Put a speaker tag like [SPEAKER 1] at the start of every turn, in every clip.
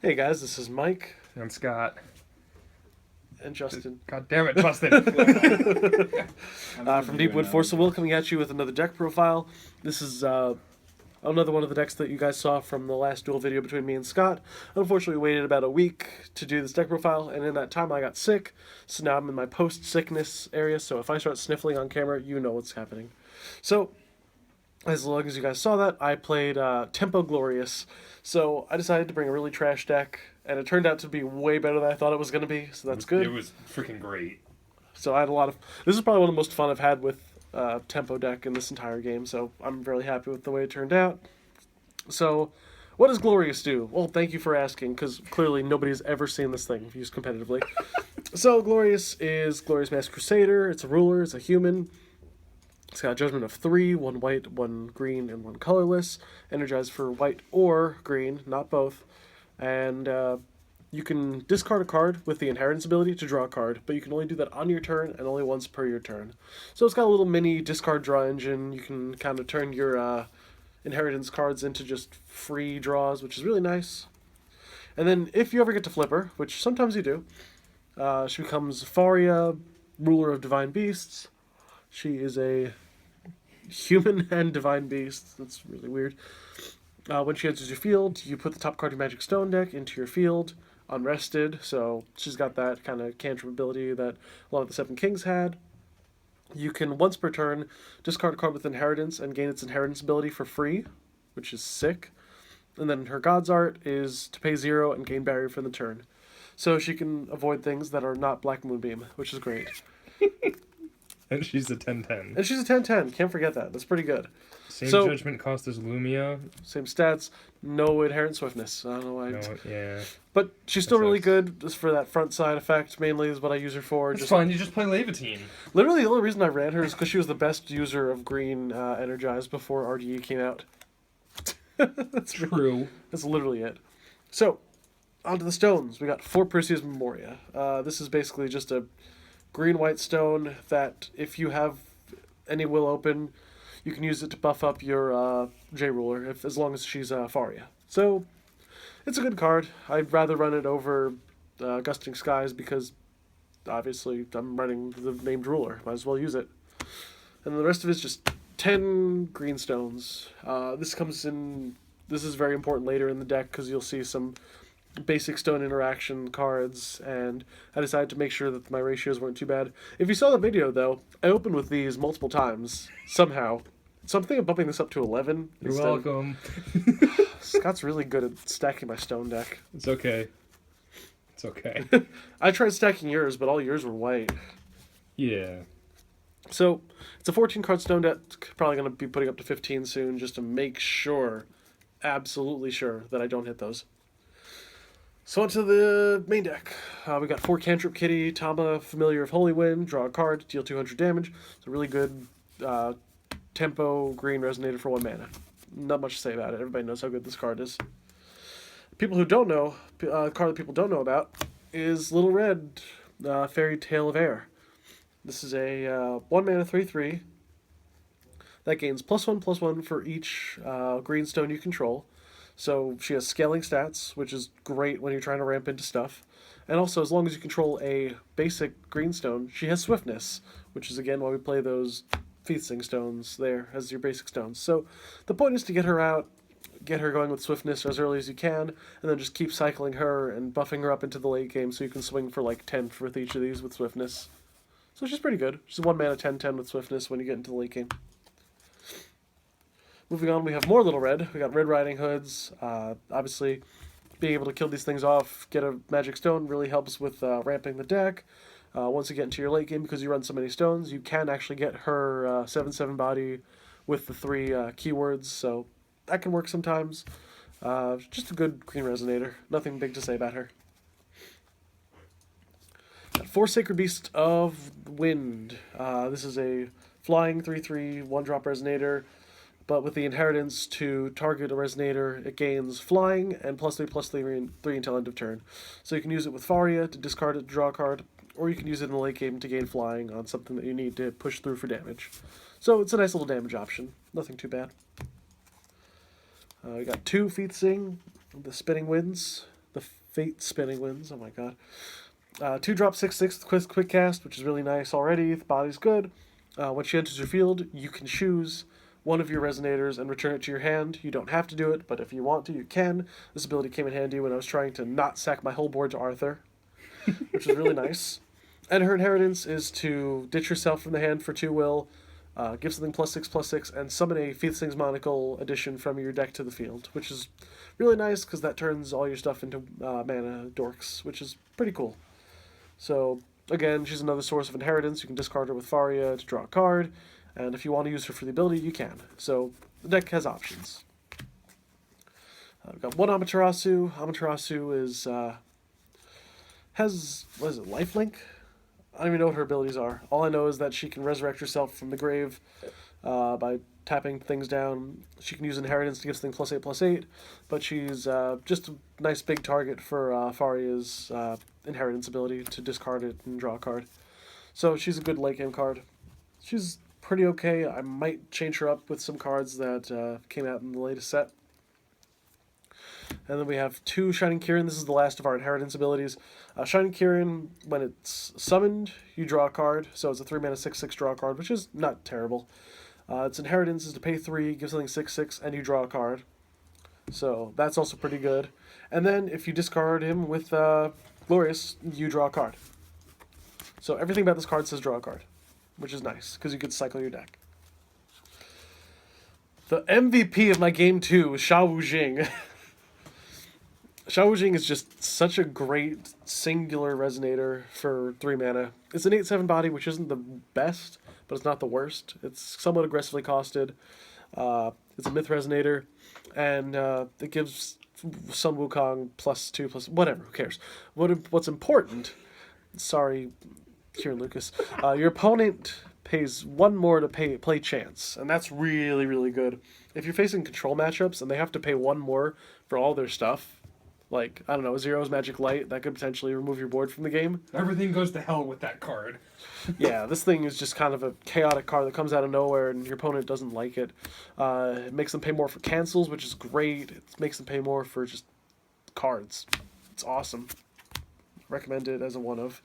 [SPEAKER 1] Hey guys, this is Mike
[SPEAKER 2] And Scott.
[SPEAKER 1] and Justin
[SPEAKER 2] God damn it, Justin.
[SPEAKER 1] from Deepwood Force of Will coming at you with another deck profile. This is another one of the decks that you guys saw from the last duel video between me and Scott. Unfortunately, we waited about a week to do this deck profile, and in that time I got sick, so now I'm in my post-sickness area, so if I start sniffling on camera, you know what's happening. So, as long as you guys saw that, I played Tempo Glorious. So I decided to bring a really trash deck, and it turned out to be way better than I thought it was going to be, so that's good.
[SPEAKER 2] It was freaking great.
[SPEAKER 1] So I had a lot of... This is probably one of the most fun I've had with Tempo deck in this entire game, so I'm really happy with the way it turned out. So, what does Glorious do? Well, thank you for asking, because clearly nobody's ever seen this thing used competitively. So, Glorious is Glorious Masked Crusader. It's a ruler, it's a human. It's got a judgment of 3, 1 white, 1 green, and 1 colorless. Energized for white or green, not both. And you can discard a card with the inheritance ability to draw a card, but you can only do that on your turn and only once per your turn. So it's got a little mini discard draw engine. You can kind of turn your inheritance cards into just free draws, which is really nice. And then if you ever get to flip her, which sometimes you do, she becomes Faria, ruler of divine beasts. She is a human and divine beast. That's really weird. When she enters your field, you put the top card of your Magic Stone deck into your field, unrested, so she's got that kind of cantrip ability that a lot of the Seven Kings had. You can, once per turn, discard a card with inheritance and gain its inheritance ability for free, which is sick. And then her God's Art is to pay 0 and gain barrier for the turn. So she can avoid things that are not Black Moonbeam, which is great.
[SPEAKER 2] And she's a 10-10.
[SPEAKER 1] And she's a 10-10. Can't forget that. That's pretty good.
[SPEAKER 2] Same
[SPEAKER 1] So-
[SPEAKER 2] judgment cost as Lumia.
[SPEAKER 1] Same stats. No inherent swiftness. I don't know why.
[SPEAKER 2] No, yeah.
[SPEAKER 1] But she's still
[SPEAKER 2] That
[SPEAKER 1] really
[SPEAKER 2] sucks.
[SPEAKER 1] good just for that front side effect, mainly is what I use her for.
[SPEAKER 2] It's fine, you just play Laevateinn.
[SPEAKER 1] Literally, the only reason I ran her is because she was the best user of green energized before RDE came out. That's
[SPEAKER 2] True.
[SPEAKER 1] That's literally it. So, onto the stones. We got 4 Pricia's Memoria. This is basically just a green-white stone that if you have any will open, you can use it to buff up your J-Ruler, as long as she's Faria. So, it's a good card. I'd rather run it over Gusting Skies because, obviously, I'm running the named ruler. Might as well use it. And the rest of it is just 10 green stones. This comes in... This is very important later in the deck because you'll see some basic stone interaction cards, and I decided to make sure that my ratios weren't too bad. If you saw the video, though, I opened with these multiple times, somehow. So I'm thinking of bumping this up to 11.
[SPEAKER 2] You're welcome.
[SPEAKER 1] Scott's really good at stacking my stone deck.
[SPEAKER 2] It's okay. It's okay.
[SPEAKER 1] I tried stacking yours, but all yours were white.
[SPEAKER 2] Yeah.
[SPEAKER 1] So, it's a 14-card stone deck. Probably going to be putting up to 15 soon, just to make sure, absolutely sure, that I don't hit those. So onto the main deck. We got 4 Cantrip Kitty, Tama, Familiar of Holy Wind, draw a card, deal 200 damage. It's a really good tempo green resonator for 1 mana. Not much to say about it. Everybody knows how good this card is. People who don't know, card that people don't know about is Little Red, Fairy Tale of Air. This is a 1 mana 3/3 that gains +1/+1 for each green stone you control. So she has scaling stats, which is great when you're trying to ramp into stuff. And also, as long as you control a basic green stone, she has swiftness, which is, again, why we play those Fiethsing stones there as your basic stones. So the point is to get her out, get her going with swiftness as early as you can, and then just keep cycling her and buffing her up into the late game so you can swing for like 10 with each of these with swiftness. So she's pretty good. She's a 1 mana 10/10 with swiftness when you get into the late game. Moving on, we have more Little Red. We got Red Riding Hoods. Obviously, being able to kill these things off, get a Magic Stone really helps with ramping the deck. Once you get into your late game, because you run so many stones, you can actually get her 7/7 body with the 3 keywords, so that can work sometimes. Just a good green resonator. Nothing big to say about her. Got 4 Sacred Beast of Wind. This is a flying 3/3 1-drop resonator. But with the inheritance to target a resonator, it gains flying and +3/+3 until end of turn. So you can use it with Faria to discard it to draw a card, or you can use it in the late game to gain flying on something that you need to push through for damage. So it's a nice little damage option. Nothing too bad. We got 2 Fiethsing, the Spinning Winds. The Fate Spinning Winds. Oh my god. 2-drop 6/6 quick cast, which is really nice already. The body's good. When she enters your field, you can choose one of your Resonators and return it to your hand. You don't have to do it, but if you want to, you can. This ability came in handy when I was trying to not sack my whole board to Arthur, which is really nice. And her inheritance is to ditch yourself from the hand for 2 will, give something +6/+6, and summon a Fiethsing's Monocle addition from your deck to the field, which is really nice because that turns all your stuff into mana dorks, which is pretty cool. So, again, she's another source of inheritance. You can discard her with Faria to draw a card, and if you want to use her for the ability, you can. So, the deck has options. We've got one Amaterasu. Amaterasu is, has, what is it, lifelink? I don't even know what her abilities are. All I know is that she can resurrect herself from the grave by tapping things down. She can use inheritance to give something +8/+8, but she's just a nice big target for Faria's inheritance ability to discard it and draw a card. So she's a good late game card. She's pretty okay. I might change her up with some cards that came out in the latest set. And then we have 2 Shining Kirin. This is the last of our inheritance abilities. Shining Kirin, when it's summoned, you draw a card. So it's a 3-mana 6/6 draw card, which is not terrible. Its inheritance is to pay 3, give something 6/6, and you draw a card. So that's also pretty good. And then if you discard him with Glorius, you draw a card. So everything about this card says draw a card, which is nice, because you could cycle your deck. The MVP of my game 2 is Sha Wujing. Sha Wujing is just such a great singular resonator for 3 mana. It's an 8/7 body, which isn't the best, but it's not the worst. It's somewhat aggressively costed. It's a myth resonator, and it gives Sun Wukong +2/+, whatever, who cares? What's important, sorry, Kieran Lucas, your opponent pays 1 more to play chance, and that's really, really good. If you're facing control matchups and they have to pay 1 more for all their stuff, like, I don't know, Zero's Magic Light, that could potentially remove your board from the game.
[SPEAKER 2] Everything goes to hell with that card.
[SPEAKER 1] Yeah, this thing is just kind of a chaotic card that comes out of nowhere and your opponent doesn't like it. It makes them pay more for cancels, which is great. It makes them pay more for just cards. It's awesome. Recommend it as a one-of.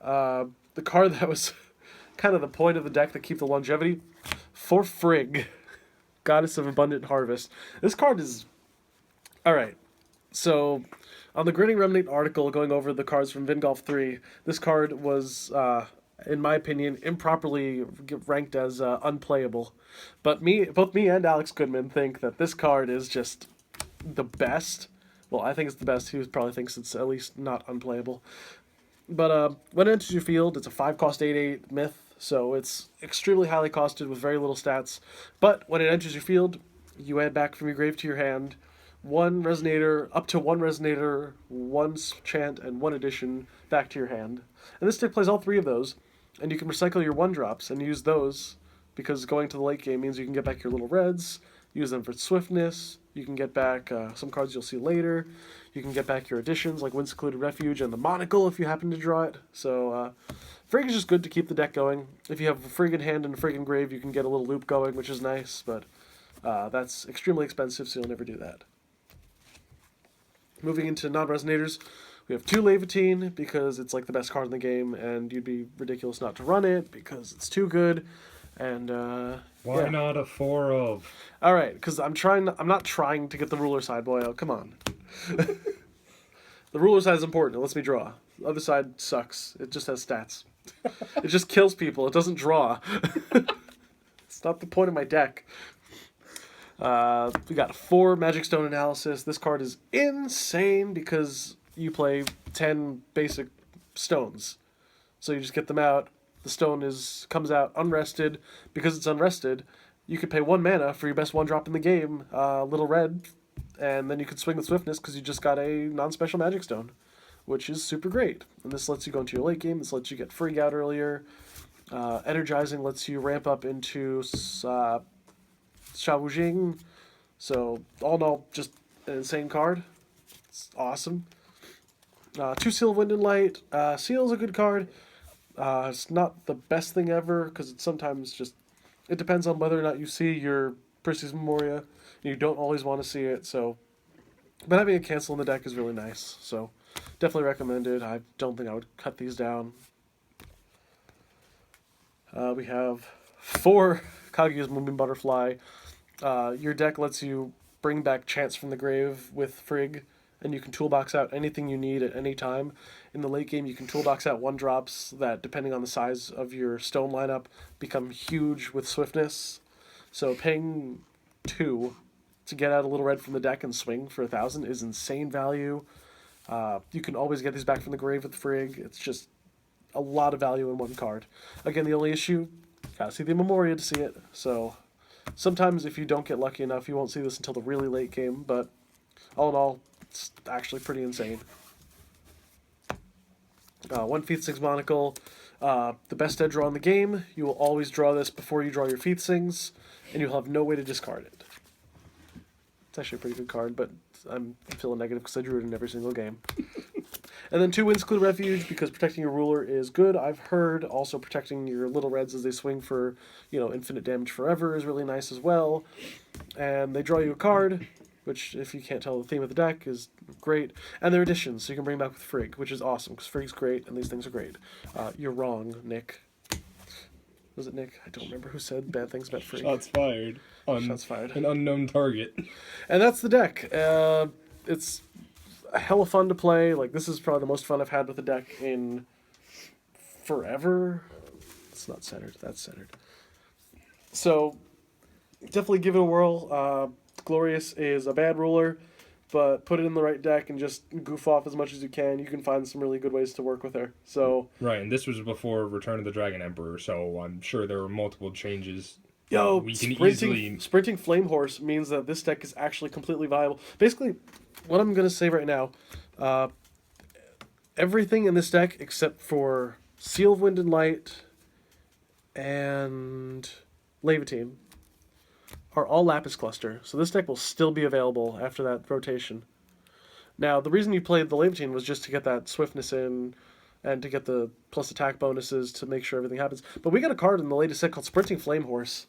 [SPEAKER 1] The card that was kind of the point of the deck that keep the longevity, for Frigg, Goddess of Abundant Harvest. This card is... Alright. So, on the Grinning Remnant article going over the cards from Vingolf 3, this card was, in my opinion, improperly ranked as unplayable. But both me and Alex Goodman think that this card is just the best. Well, I think it's the best. He probably thinks it's at least not unplayable. But when it enters your field, it's a 5-cost 8/8 myth, so it's extremely highly costed with very little stats. But when it enters your field, you add back from your grave to your hand 1 resonator, up to 1 resonator, 1 chant, and 1 addition back to your hand. And this deck plays all 3 of those, and you can recycle your 1-drops and use those, because going to the late game means you can get back your little reds, use them for swiftness, you can get back some cards you'll see later, you can get back your additions like Wind-Secluded Refuge and the Monocle if you happen to draw it. So Frigg is just good to keep the deck going. If you have a Frigg in hand and a Frigg in grave, you can get a little loop going, which is nice, but that's extremely expensive, so you'll never do that. Moving into non-resonators, we have 2 Laevateinn, because it's like the best card in the game, and you'd be ridiculous not to run it, because it's too good, and
[SPEAKER 2] Why not a 4 of?
[SPEAKER 1] Alright, because I'm not trying to get the ruler side, boyo, come on. The ruler side is important, it lets me draw. The other side sucks, it just has stats. It just kills people, it doesn't draw. It's not the point of my deck. We got 4 Magic Stone Analysis. This card is insane because you play 10 basic stones. So you just get them out. The stone comes out unrested. Because it's unrested, you could pay 1 mana for your best 1-drop in the game, little red, and then you could swing with Swiftness because you just got a non-special Magic Stone, which is super great. And this lets you go into your late game. This lets you get Frigg out earlier. Energizing lets you ramp up into Sha Wujing. So, all in all, just an insane card. It's awesome. 2 Seal of Wind and Light. Seal is a good card. It's not the best thing ever, because it's sometimes just... It depends on whether or not you see your Pricia's Memoria. You don't always want to see it, so But having a cancel in the deck is really nice, so definitely recommended. I don't think I would cut these down. We have 4 Kaguya's Moonbeam Butterfly. Your deck lets you bring back Chance from the Grave with Frigg, and you can toolbox out anything you need at any time. In the late game, you can toolbox out 1-drops that, depending on the size of your stone lineup, become huge with swiftness. So paying 2 to get out a little red from the deck and swing for 1,000 is insane value. You can always get these back from the grave with Frigg. It's just a lot of value in one card. Again, the only issue, gotta see the Memoria to see it. So sometimes if you don't get lucky enough, you won't see this until the really late game. But all in all, it's actually pretty insane. 1 Fiethsing's Monocle. The best dead draw in the game. You will always draw this before you draw your Fiethsings, and you'll have no way to discard it. It's actually a pretty good card, but I'm feeling negative because I drew it in every single game. And then 2 Wind-Secluded Refuge, because protecting your ruler is good. I've heard also protecting your little reds as they swing for, infinite damage forever is really nice as well. And they draw you a card, which, if you can't tell the theme of the deck, is great. And they're additions, so you can bring back with Frigg, which is awesome, because Frigg's great, and these things are great. You're wrong, Nick. Was it Nick? I don't remember who said bad things about Frigg.
[SPEAKER 2] Shots fired.
[SPEAKER 1] Shots fired.
[SPEAKER 2] An unknown target.
[SPEAKER 1] And that's the deck. It's hella fun to play. Like, this is probably the most fun I've had with the deck in forever. It's not centered. That's centered. So, definitely give it a whirl. Glorius is a bad ruler, but put it in the right deck and just goof off as much as you can. You can find some really good ways to work with her. So
[SPEAKER 2] right, and this was before Return of the Dragon Emperor, so I'm sure there were multiple changes.
[SPEAKER 1] We can sprinting Flame Horse means that this deck is actually completely viable. Basically, what I'm going to say right now, everything in this deck except for Seal of Wind and Light and Laevateinn are all Lapis Cluster, so this deck will still be available after that rotation. Now, the reason you played the Laevateinn was just to get that swiftness in and to get the plus attack bonuses to make sure everything happens. But we got a card in the latest set called Sprinting Flame Horse,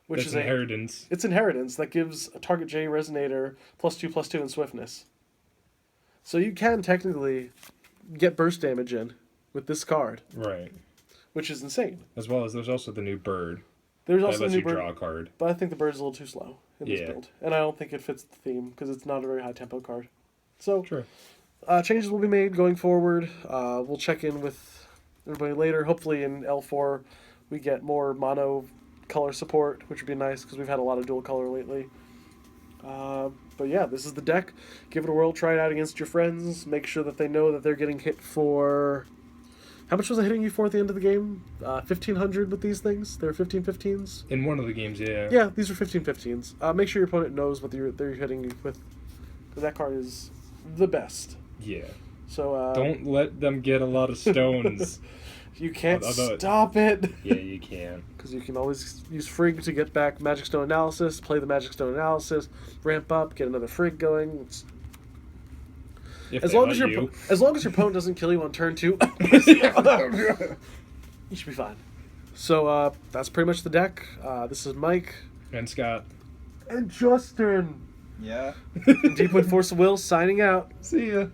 [SPEAKER 1] which is
[SPEAKER 2] inheritance.
[SPEAKER 1] It's inheritance that gives a target J Resonator +2/+2 in swiftness. So you can technically get burst damage in with this card.
[SPEAKER 2] Right.
[SPEAKER 1] Which is insane.
[SPEAKER 2] As well as there's also the new bird.
[SPEAKER 1] There's also the new bird,
[SPEAKER 2] draw a card.
[SPEAKER 1] but I think the bird's a little too slow in this build. And I don't think it fits the theme because it's not a very high tempo card. So,
[SPEAKER 2] True.
[SPEAKER 1] Changes will be made going forward. We'll check in with everybody later. Hopefully in L4 we get more mono color support, which would be nice because we've had a lot of dual color lately. But yeah, this is the deck. Give it a whirl. Try it out against your friends. Make sure that they know that they're getting hit for... How much was I hitting you for at the end of the game? 1,500 with these things? They were 15/15s?
[SPEAKER 2] In one of the games, yeah.
[SPEAKER 1] Yeah, these are 15/15s. Make sure your opponent knows what they're hitting you with. Because that card is the best.
[SPEAKER 2] Yeah.
[SPEAKER 1] So
[SPEAKER 2] don't let them get a lot of stones.
[SPEAKER 1] You can't stop it.
[SPEAKER 2] Yeah, you can.
[SPEAKER 1] Because you can always use Frigg to get back Magic Stone Analysis, play the Magic Stone Analysis, ramp up, get another Frigg going. As long as your opponent doesn't kill you on turn 2, you should be fine. So that's pretty much the deck. This is Mike.
[SPEAKER 2] And Scott.
[SPEAKER 1] And Justin.
[SPEAKER 3] Yeah.
[SPEAKER 1] Deep Wind Force of Will signing out.
[SPEAKER 2] See ya.